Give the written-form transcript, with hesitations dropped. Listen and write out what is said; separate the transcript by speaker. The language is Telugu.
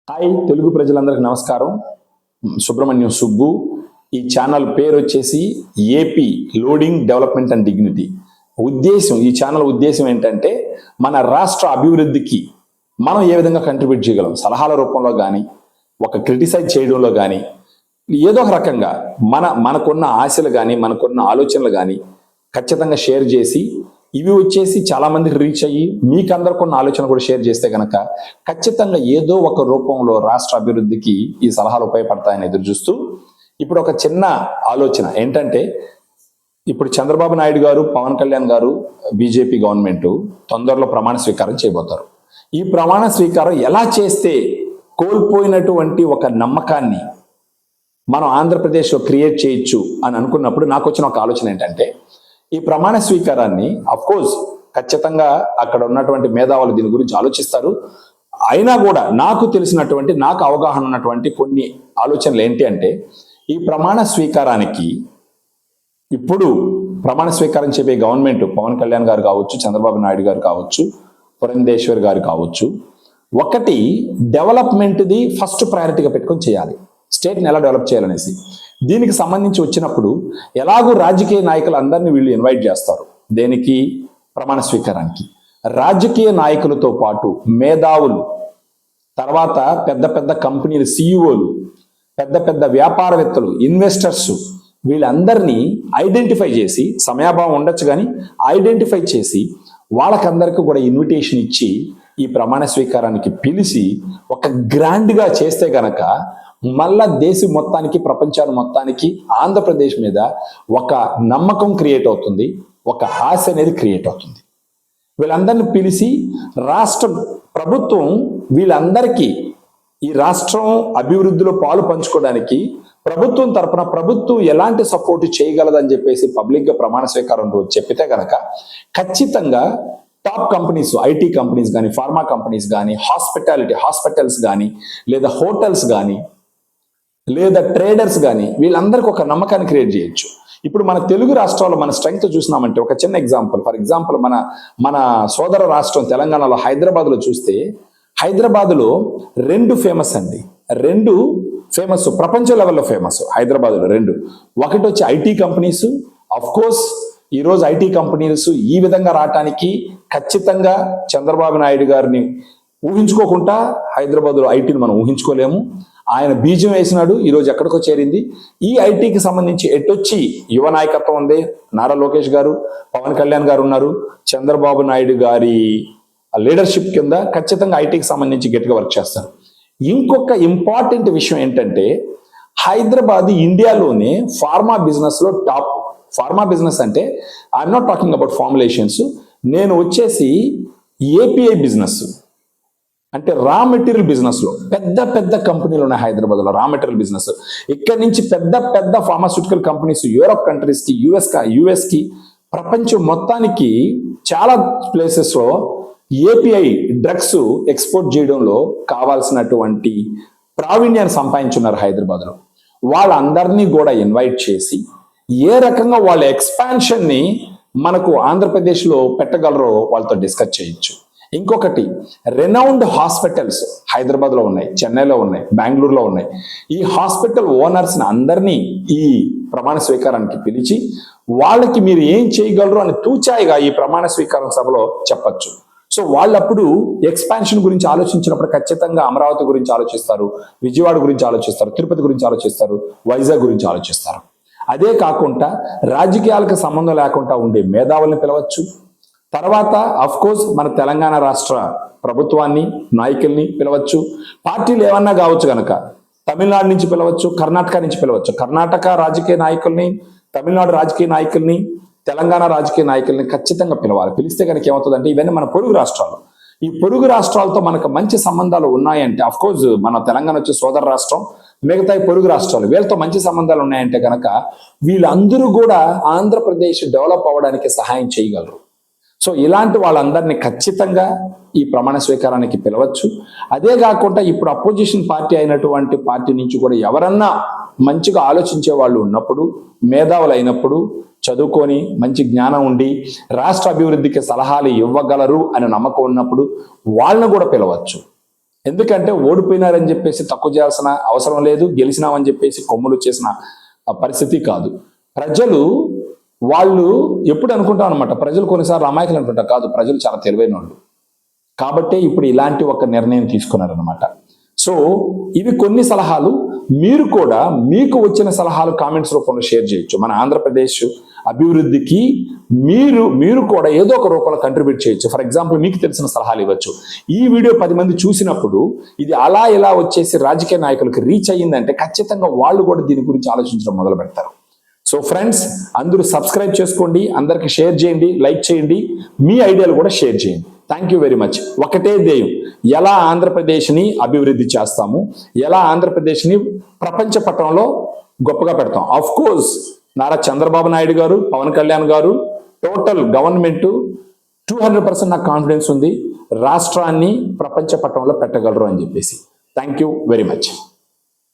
Speaker 1: హాయ్ తెలుగు ప్రజలందరికీ నమస్కారం. సుబ్రహ్మణ్యం సుబ్బు. ఈ ఛానల్ పేరు వచ్చేసి AP loading development and dignity. ఈ ఛానల్ ఉద్దేశం ఏంటంటే మన రాష్ట్ర అభివృద్ధికి మనం ఏ విధంగా కంట్రిబ్యూట్ చేయగలం, సలహాల రూపంలో కానీ, ఒక క్రిటిసైజ్ చేయడంలో కానీ, ఏదో ఒక రకంగా మనకున్న ఆశలు కానీ, మనకున్న ఆలోచనలు కానీ ఖచ్చితంగా షేర్ చేసి, ఇవి వచ్చేసి చాలా మందికి రీచ్ అయ్యి మీకు అందరికి ఉన్న ఆలోచన కూడా షేర్ చేస్తే కనుక ఖచ్చితంగా ఏదో ఒక రూపంలో రాష్ట్ర అభివృద్ధికి ఈ సలహాలు ఉపయోగపడతాయని ఎదురు చూస్తూ ఇప్పుడు ఒక చిన్న ఆలోచన ఏంటంటే, ఇప్పుడు చంద్రబాబు నాయుడు గారు, పవన్ కళ్యాణ్ గారు, బీజేపీ గవర్నమెంట్ తొందరలో ప్రమాణ స్వీకారం చేయబోతారు. ఈ ప్రమాణ స్వీకారం ఎలా చేస్తే కోల్పోయినటువంటి ఒక నమ్మకాన్ని మనం ఆంధ్రప్రదేశ్లో క్రియేట్ చేయొచ్చు అని అనుకున్నప్పుడు నాకు వచ్చిన ఒక ఆలోచన ఏంటంటే, ఈ ప్రమాణ స్వీకారాన్ని కోర్స్ ఖచ్చితంగా అక్కడ ఉన్నటువంటి మేధావులు దీని గురించి ఆలోచిస్తారు. అయినా కూడా నాకు తెలిసినటువంటి, నాకు అవగాహన ఉన్నటువంటి కొన్ని ఆలోచనలు ఏంటి అంటే, ఈ ప్రమాణ స్వీకారానికి ఇప్పుడు ప్రమాణ స్వీకారం చెప్పే గవర్నమెంట్ పవన్ కళ్యాణ్ గారు కావచ్చు, చంద్రబాబు నాయుడు గారు కావచ్చు, పురంధేశ్వర్ గారు కావచ్చు, ఒకటి డెవలప్మెంట్ది ఫస్ట్ ప్రయారిటీగా పెట్టుకొని చేయాలి. స్టేట్ని ఎలా డెవలప్ చేయాలనేసి దీనికి సంబంధించి వచ్చినప్పుడు ఎలాగూ రాజకీయ నాయకులు అందరినీ వీళ్ళు ఇన్వైట్ చేస్తారు. దేనికి? ప్రమాణ స్వీకారానికి. రాజకీయ నాయకులతో పాటు మేధావులు, తర్వాత పెద్ద పెద్ద కంపెనీల సీఈఓలు, పెద్ద పెద్ద వ్యాపారవేత్తలు, ఇన్వెస్టర్స్, వీళ్ళందరినీ ఐడెంటిఫై చేసి, సమయాభావం ఉండొచ్చు కానీ ఐడెంటిఫై చేసి వాళ్ళకందరికీ కూడా ఇన్విటేషన్ ఇచ్చి ఈ ప్రమాణ స్వీకారానికి పిలిచి ఒక గ్రాండ్గా చేస్తే గనక మళ్ళా దేశం మొత్తానికి, ప్రపంచాన్ని మొత్తానికి ఆంధ్రప్రదేశ్ మీద ఒక నమ్మకం క్రియేట్ అవుతుంది, ఒక ఆశ అనేది క్రియేట్ అవుతుంది. వీళ్ళందరినీ పిలిచి రాష్ట్ర ప్రభుత్వం వీళ్ళందరికీ ఈ రాష్ట్రం అభివృద్ధిలో పాలు పంచుకోవడానికి ప్రభుత్వం తరపున ప్రభుత్వం ఎలాంటి సపోర్ట్ చేయగలదని చెప్పేసి పబ్లిక్గా ప్రమాణ స్వీకారం రోజు చెప్పితే కనుక ఖచ్చితంగా టాప్ కంపెనీస్, ఐటీ కంపెనీస్ కానీ, ఫార్మా కంపెనీస్ కానీ, హాస్పిటల్స్ కానీ, లేదా హోటల్స్ కానీ, లేదా ట్రేడర్స్ కానీ, వీళ్ళందరికీ ఒక నమ్మకాన్ని క్రియేట్ చేయొచ్చు. ఇప్పుడు మన తెలుగు రాష్ట్రాల్లో మన స్ట్రెంగ్త్ చూసినామంటే, ఒక చిన్న ఎగ్జాంపుల్, ఫర్ ఎగ్జాంపుల్ మన సోదర రాష్ట్రం తెలంగాణలో హైదరాబాద్లో చూస్తే, హైదరాబాద్లో రెండు ఫేమస్ అండి, రెండు ఫేమస్, ప్రపంచ లెవెల్లో ఫేమస్ హైదరాబాద్లో రెండు. ఒకటి వచ్చి ఐటీ కంపెనీస్. అఫ్ కోర్స్ ఈరోజు ఐటీ కంపెనీస్ ఈ విధంగా రావటానికి ఖచ్చితంగా చంద్రబాబు నాయుడు గారిని ఊహించుకోకుండా హైదరాబాద్లో ఐటీని మనం ఊహించుకోలేము. ఆయన బీజం వేసినాడు, ఈరోజు ఎక్కడికో చేరింది. ఈ ఐటీకి సంబంధించి ఎటొచ్చి యువ నాయకత్వం ఉంది, నారా లోకేష్ గారు, పవన్ కళ్యాణ్ గారు ఉన్నారు. చంద్రబాబు నాయుడు గారి లీడర్షిప్ కింద ఖచ్చితంగా ఐటీకి సంబంధించి గట్టిగా వర్క్ చేస్తారు. ఇంకొక ఇంపార్టెంట్ విషయం ఏంటంటే, హైదరాబాద్ ఇండియాలోనే ఫార్మా బిజినెస్లో టాప్. ఫార్మా బిజినెస్ అంటే I'm not talking about formulations, నేను వచ్చేసి ఏపీఐ బిజినెస్ అంటే రా మెటీరియల్ బిజినెస్లో పెద్ద పెద్ద కంపెనీలు ఉన్నాయి హైదరాబాద్లో. రా మెటీరియల్ బిజినెస్ ఇక్కడి నుంచి పెద్ద పెద్ద ఫార్మాస్యూటికల్ కంపెనీస్ యూరోప్ కంట్రీస్కి, యుఎస్కి, ప్రపంచం మొత్తానికి చాలా ప్లేసెస్లో ఏపీఐ డ్రగ్స్ ఎక్స్పోర్ట్ చేయడంలో కావాల్సినటువంటి ప్రావీణ్యాన్ని సంపాదించున్నారు హైదరాబాద్లో. వాళ్ళందరినీ కూడా ఇన్వైట్ చేసి ఏ రకంగా వాళ్ళ ఎక్స్పాన్షన్ని మనకు ఆంధ్రప్రదేశ్లో పెట్టగలరో వాళ్ళతో డిస్కస్ చేయొచ్చు. ఇంకొకటి, రెనౌండ్ హాస్పిటల్స్ హైదరాబాద్లో ఉన్నాయి, చెన్నైలో ఉన్నాయి, బెంగళూరులో ఉన్నాయి. ఈ హాస్పిటల్ ఓనర్స్ని అందరినీ ఈ ప్రమాణ స్వీకారానికి పిలిచి వాళ్ళకి మీరు ఏం చేయగలరు అని తూచాయిగా ఈ ప్రమాణ స్వీకారం సభలో చెప్పచ్చు. సో వాళ్ళప్పుడు ఎక్స్పాన్షన్ గురించి ఆలోచించినప్పుడు ఖచ్చితంగా అమరావతి గురించి ఆలోచిస్తారు, విజయవాడ గురించి ఆలోచిస్తారు, తిరుపతి గురించి ఆలోచిస్తారు, వైజాగ్ గురించి ఆలోచిస్తారు. అదే కాకుండా రాజకీయాలకు సంబంధం లేకుండా ఉండే మేధావుల్ని పిలవచ్చు. తర్వాత కోర్స్ మన తెలంగాణ రాష్ట్ర ప్రభుత్వాన్ని, నాయకుల్ని పిలవచ్చు. పార్టీలు ఏమన్నా కావచ్చు కనుక తమిళనాడు నుంచి పిలవచ్చు, కర్ణాటక నుంచి పిలవచ్చు. కర్ణాటక రాజకీయ నాయకుల్ని, తమిళనాడు రాజకీయ నాయకుల్ని, తెలంగాణ రాజకీయ నాయకుల్ని ఖచ్చితంగా పిలవాలి. పిలిస్తే కనుక ఏమవుతుందంటే, ఇవన్నీ మన పొరుగు రాష్ట్రాలు. ఈ పొరుగు రాష్ట్రాలతో మనకు మంచి సంబంధాలు ఉన్నాయంటే, కోర్స్ మన తెలంగాణ వచ్చే సోదర రాష్ట్రం, మిగతా పొరుగు రాష్ట్రాలు వీళ్ళతో మంచి సంబంధాలు ఉన్నాయంటే కనుక వీళ్ళందరూ కూడా ఆంధ్రప్రదేశ్ డెవలప్ అవ్వడానికి సహాయం చేయగలరు. సో ఇలాంటి వాళ్ళందరినీ ఖచ్చితంగా ఈ ప్రమాణ స్వీకారానికి పిలవచ్చు. అదే కాకుండా ఇప్పుడు అపోజిషన్ పార్టీ అయినటువంటి పార్టీ నుంచి కూడా ఎవరన్నా మంచిగా ఆలోచించే వాళ్ళు ఉన్నప్పుడు, మేధావులు అయినప్పుడు, చదువుకొని మంచి జ్ఞానం ఉండి రాష్ట్ర అభివృద్ధికి సలహాలు ఇవ్వగలరు అని నమ్మకం ఉన్నప్పుడు వాళ్ళను కూడా పిలవచ్చు. ఎందుకంటే ఓడిపోయినారని చెప్పేసి తక్కువ చేయాల్సిన అవసరం లేదు, గెలిచినామని చెప్పేసి కొమ్ములు చేసిన పరిస్థితి కాదు. ప్రజలు వాళ్ళు ఎప్పుడు అనుకుంటాం అనమాట, ప్రజలు కొన్నిసార్లు అమాయకులు అనుకుంటారు, కాదు ప్రజలు చాలా తెలివైన వాళ్ళు. కాబట్టే ఇప్పుడు ఇలాంటి ఒక నిర్ణయం తీసుకున్నారనమాట. సో ఇవి కొన్ని సలహాలు. మీరు కూడా మీకు వచ్చిన సలహాలు కామెంట్స్ రూపంలో షేర్ చేయొచ్చు. మన ఆంధ్రప్రదేశ్ అభివృద్ధికి మీరు కూడా ఏదో ఒక రూపంలో కంట్రిబ్యూట్ చేయొచ్చు. ఫర్ ఎగ్జాంపుల్ మీకు తెలిసిన సలహాలు ఇవ్వచ్చు. ఈ వీడియో 10 మంది చూసినప్పుడు ఇది అలా ఇలా వచ్చేసి రాజకీయ నాయకులకు రీచ్ అయ్యిందంటే ఖచ్చితంగా వాళ్ళు కూడా దీని గురించి ఆలోచించడం మొదలు పెడతారు. సో ఫ్రెండ్స్, అందరూ సబ్స్క్రైబ్ చేసుకోండి, అందరికి షేర్ చేయండి, లైక్ చేయండి, మీ ఐడియాలు కూడా షేర్ చేయండి. Thank you very much. ఒకటే ధ్యేయం, ఎలా ఆంధ్రప్రదేశ్ని అభివృద్ధి చేస్తాము, ఎలా ఆంధ్రప్రదేశ్ని ప్రపంచ పటంలో గొప్పగా పెడతాం. ఆఫ్ కోర్స్ నారా చంద్రబాబు నాయుడు గారు, పవన్ కళ్యాణ్ గారు, టోటల్ గవర్నమెంట్ 200% నాకు కాన్ఫిడెన్స్ ఉంది రాష్ట్రాన్ని ప్రపంచ పటంలో పెట్టగలరు అని చెప్పేసి. Thank you very much.